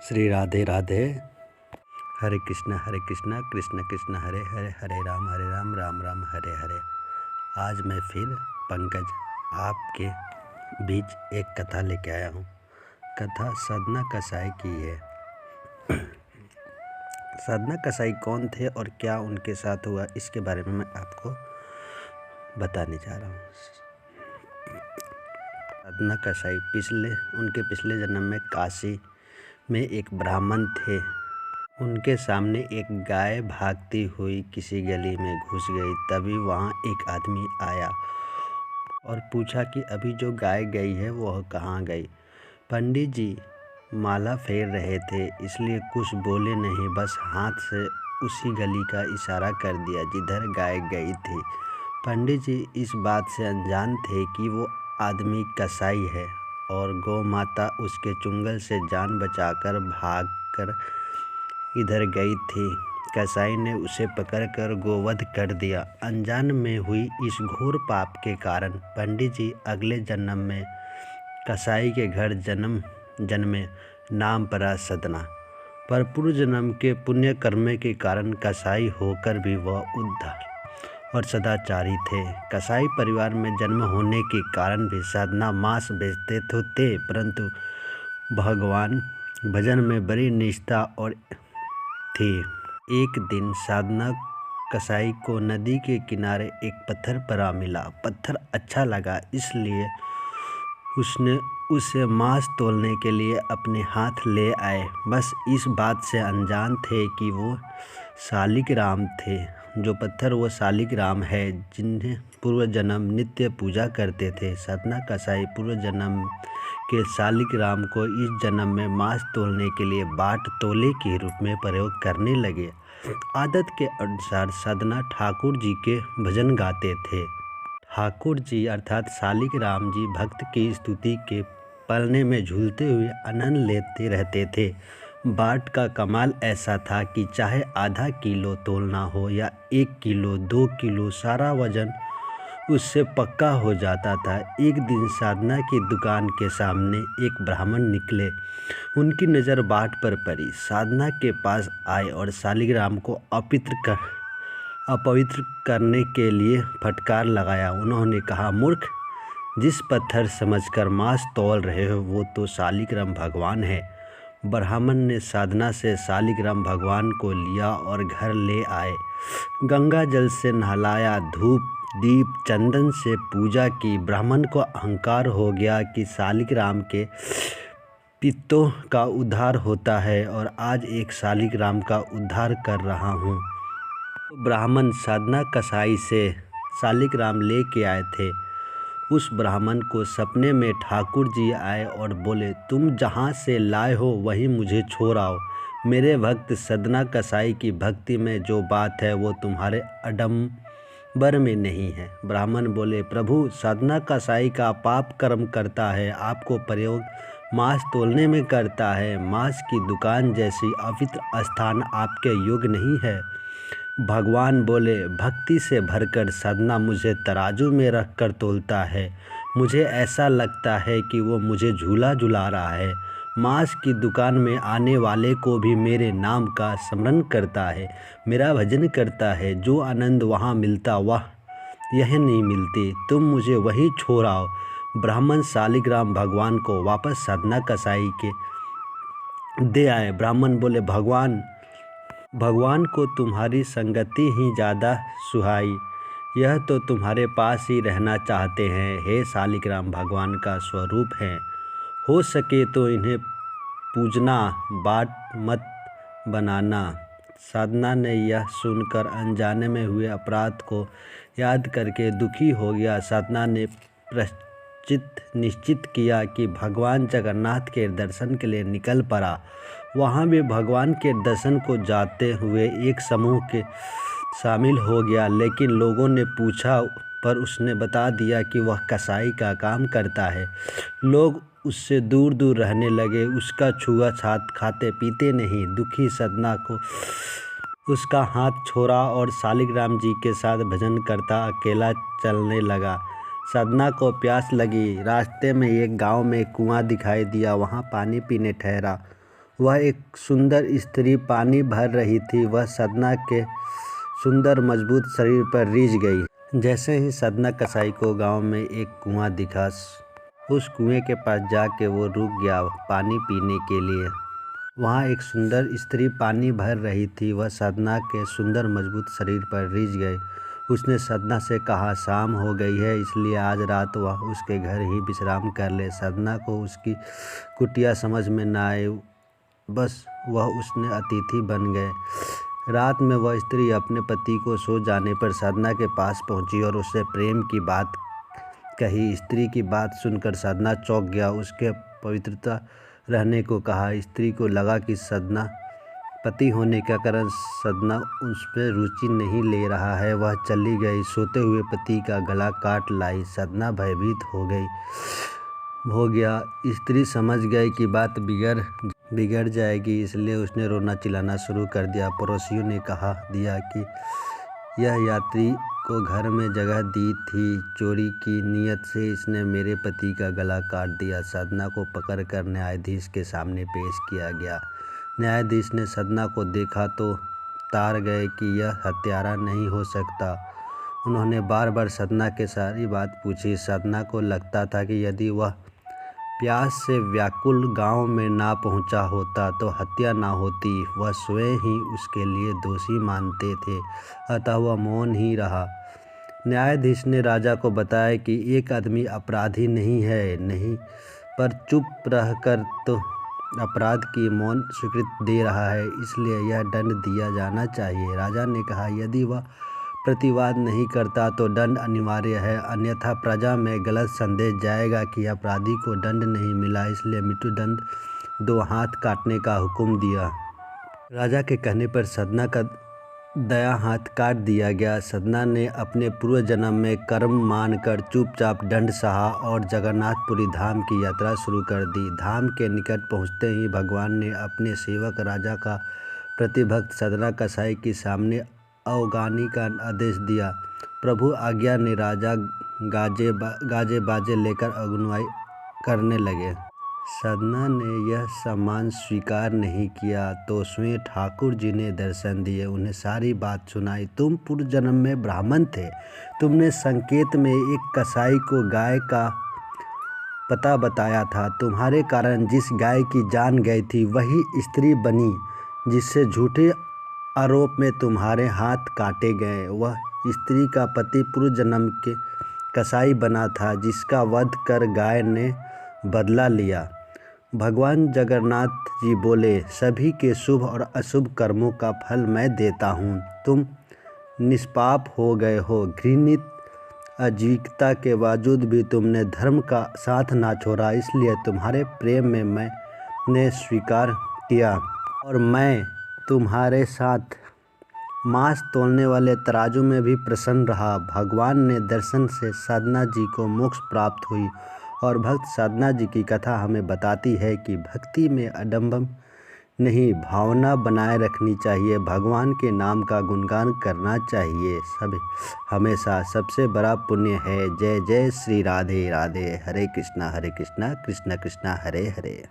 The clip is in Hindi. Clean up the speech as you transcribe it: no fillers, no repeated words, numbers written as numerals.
श्री राधे राधे। हरे कृष्ण कृष्ण कृष्ण हरे हरे, हरे राम राम राम हरे हरे। आज मैं फिर पंकज आपके बीच एक कथा लेके आया हूँ। कथा साधना कसाई की है। साधना कसाई कौन थे और क्या उनके साथ हुआ, इसके बारे में मैं आपको बताने जा रहा हूँ। साधना कसाई उनके पिछले जन्म में काशी में एक ब्राह्मण थे। उनके सामने एक गाय भागती हुई किसी गली में घुस गई। तभी वहाँ एक आदमी आया और पूछा कि अभी जो गाय गई है वह कहाँ गई। पंडित जी माला फेर रहे थे, इसलिए कुछ बोले नहीं, बस हाथ से उसी गली का इशारा कर दिया जिधर गाय गई थी। पंडित जी इस बात से अनजान थे कि वो आदमी कसाई है और गौ माता उसके चुंगल से जान बचाकर भागकर इधर गई थी। कसाई ने उसे पकड़कर गोवध कर दिया। अनजान में हुई इस घोर पाप के कारण पंडित जी अगले जन्म में कसाई के घर जन्मे। नाम पड़ा सदना। पर पूर्व जन्म के पुण्य कर्म के कारण कसाई होकर भी वह उद्धार और सदाचारी थे। कसाई परिवार में जन्म होने के कारण भी साधना मांस बेचते थे, परंतु भगवान भजन में बड़ी निष्ठा और थी। एक दिन साधना कसाई को नदी के किनारे एक पत्थर पड़ा मिला। पत्थर अच्छा लगा, इसलिए उसने उसे मांस तोलने के लिए अपने हाथ ले आए। बस इस बात से अनजान थे कि वो शालिग्राम थे। जो पत्थर वो शालिग्राम है जिन्हें पूर्व जन्म नित्य पूजा करते थे। साधना कसाई पूर्व जन्म के शालिग्राम को इस जन्म में मांस तोलने के लिए बाट तोले के रूप में प्रयोग करने लगे। आदत के अनुसार साधना ठाकुर जी के भजन गाते थे। ठाकुर जी अर्थात शालिग्राम जी भक्त की स्तुति के पलने में झूलते हुए आनंद लेते रहते थे। बाट का कमाल ऐसा था कि चाहे आधा किलो तोलना हो या 1 किलो 2 किलो, सारा वजन उससे पक्का हो जाता था। एक दिन साधना की दुकान के सामने एक ब्राह्मण निकले। उनकी नज़र बाट पर पड़ी। साधना के पास आए और शालिग्राम को अपवित्र करने के लिए फटकार लगाया। उन्होंने कहा, मूर्ख, जिस पत्थर समझकर मांस तौल रहे हो वो तो शालिग्राम भगवान है। ब्राह्मण ने साधना से शालिग्राम भगवान को लिया और घर ले आए। गंगा जल से नहलाया, धूप दीप चंदन से पूजा की। ब्राह्मण को अहंकार हो गया कि शालिग्राम के पित्तों का उद्धार होता है और आज एक शालिग्राम का उद्धार कर रहा हूँ। ब्राह्मण साधना कसाई से शालिग्राम ले के आए थे। उस ब्राह्मण को सपने में ठाकुर जी आए और बोले, तुम जहाँ से लाए हो वहीं मुझे छोड़ आओ। मेरे भक्त साधना कसाई की भक्ति में जो बात है वो तुम्हारे आडंबर में नहीं है। ब्राह्मण बोले, प्रभु, साधना कसाई का पाप कर्म करता है, आपको प्रयोग मांस तोलने में करता है। मांस की दुकान जैसी अवित्र स्थान आपके योग्य नहीं है। भगवान बोले, भक्ति से भरकर साधना मुझे तराजू में रख कर तोलता है। मुझे ऐसा लगता है कि वो मुझे झूला झुला रहा है। मांस की दुकान में आने वाले को भी मेरे नाम का स्मरण करता है, मेरा भजन करता है। जो आनंद वहाँ मिलता वह यह नहीं मिलती। तुम मुझे वहीं छोड़ आओ। ब्राह्मण शालिग्राम भगवान को वापस साधना कसाई के दे आए। ब्राह्मण बोले, भगवान को तुम्हारी संगति ही ज़्यादा सुहाई। यह तो तुम्हारे पास ही रहना चाहते हैं। हे शालिग्राम भगवान का स्वरूप है, हो सके तो इन्हें पूजना, बाट मत बनाना। साधना ने यह सुनकर अनजाने में हुए अपराध को याद करके दुखी हो गया। साधना ने निश्चित किया कि भगवान जगन्नाथ के दर्शन के लिए निकल पड़ा। वहाँ भी भगवान के दर्शन को जाते हुए एक समूह के शामिल हो गया, लेकिन लोगों ने पूछा पर उसने बता दिया कि वह कसाई का काम करता है। लोग उससे दूर दूर रहने लगे, उसका छुआ-छात खाते पीते नहीं। दुखी साधना को उसका हाथ छोड़ा और शालिग्राम जी के साथ भजन करता अकेला चलने लगा। साधना को प्यास लगी। रास्ते में एक गांव में कुआं दिखाई दिया, वहां पानी पीने ठहरा। वह एक सुंदर स्त्री पानी भर रही थी। वह सदना के सुंदर मजबूत शरीर पर रीझ गई। जैसे ही सदना कसाई को गांव में एक कुआं दिखा, उस कुएं के पास जाके वो रुक गया पानी पीने के लिए। वहाँ एक सुंदर स्त्री पानी भर रही थी। वह सदना के सुंदर मजबूत शरीर पर रीझ गई। उसने सदना से कहा, शाम हो गई है, इसलिए आज रात वह उसके घर ही विश्राम कर ले। सदना को उसकी कुटिया समझ में न आए, बस वह उसने अतिथि बन गए। रात में वह स्त्री अपने पति को सो जाने पर सदना के पास पहुंची और उससे प्रेम की बात कही। स्त्री की बात सुनकर सदना चौंक गया। उसके पवित्रता रहने को कहा। स्त्री को लगा कि सदना पति होने के कारण सदना उस पर रुचि नहीं ले रहा है। वह चली गई, सोते हुए पति का गला काट लाई। सदना भयभीत हो गया। स्त्री समझ गई कि बात बिगड़ जाएगी, इसलिए उसने रोना चिल्लाना शुरू कर दिया। पड़ोसियों ने कहा दिया कि यह यात्री को घर में जगह दी थी, चोरी की नीयत से इसने मेरे पति का गला काट दिया। सदना को पकड़कर न्यायाधीश के सामने पेश किया गया। न्यायाधीश ने सदना को देखा तो तार गए कि यह हत्यारा नहीं हो सकता। उन्होंने बार बार सदना के सारी बात पूछी। सदना को लगता था कि यदि वह प्यास से व्याकुल गांव में ना पहुंचा होता तो हत्या ना होती। वह स्वयं ही उसके लिए दोषी मानते थे, अतः वह मौन ही रहा। न्यायाधीश ने राजा को बताया कि एक आदमी अपराधी नहीं पर चुप रहकर तो अपराध की मौन स्वीकृति दे रहा है, इसलिए यह दंड दिया जाना चाहिए। राजा ने कहा, यदि वह प्रतिवाद नहीं करता तो दंड अनिवार्य है, अन्यथा प्रजा में गलत संदेश जाएगा कि अपराधी को दंड नहीं मिला, इसलिए मृत्युदंड 2 हाथ काटने का हुक्म दिया। राजा के कहने पर सदना का दायां हाथ काट दिया गया। सदना ने अपने पूर्व जन्म में कर्म मानकर चुपचाप दंड सहा और जगन्नाथपुरी धाम की यात्रा शुरू कर दी। धाम के निकट पहुंचते ही भगवान ने अपने सेवक राजा का प्रतिभक्त सदना कसाई के सामने अवगानी का आदेश दिया। प्रभु आज्ञा ने राजा गाजे बाजे लेकर अगुवाई करने लगे। सदना ने यह सम्मान स्वीकार नहीं किया तो स्वयं ठाकुर जी ने दर्शन दिए, उन्हें सारी बात सुनाई। तुम पूर्व जन्म में ब्राह्मण थे, तुमने संकेत में एक कसाई को गाय का पता बताया था। तुम्हारे कारण जिस गाय की जान गई थी वही स्त्री बनी, जिससे झूठे आरोप में तुम्हारे हाथ काटे गए। वह स्त्री का पति पूर्व जन्म के कसाई बना था, जिसका वध कर गाय ने बदला लिया। भगवान जगन्नाथ जी बोले, सभी के शुभ और अशुभ कर्मों का फल मैं देता हूँ। तुम निष्पाप हो गए हो। घृणित आजीविकता के बावजूद भी तुमने धर्म का साथ ना छोड़ा, इसलिए तुम्हारे प्रेम में मैंने स्वीकार किया और मैं तुम्हारे साथ मांस तोलने वाले तराजू में भी प्रसन्न रहा। भगवान ने दर्शन से साधना जी को मोक्ष प्राप्त हुई और भक्त साधना जी की कथा हमें बताती है कि भक्ति में अडंबम नहीं, भावना बनाए रखनी चाहिए। भगवान के नाम का गुणगान करना चाहिए। सब हमेशा सबसे बड़ा पुण्य है। जय जय श्री राधे राधे। हरे कृष्णा कृष्ण कृष्णा हरे हरे।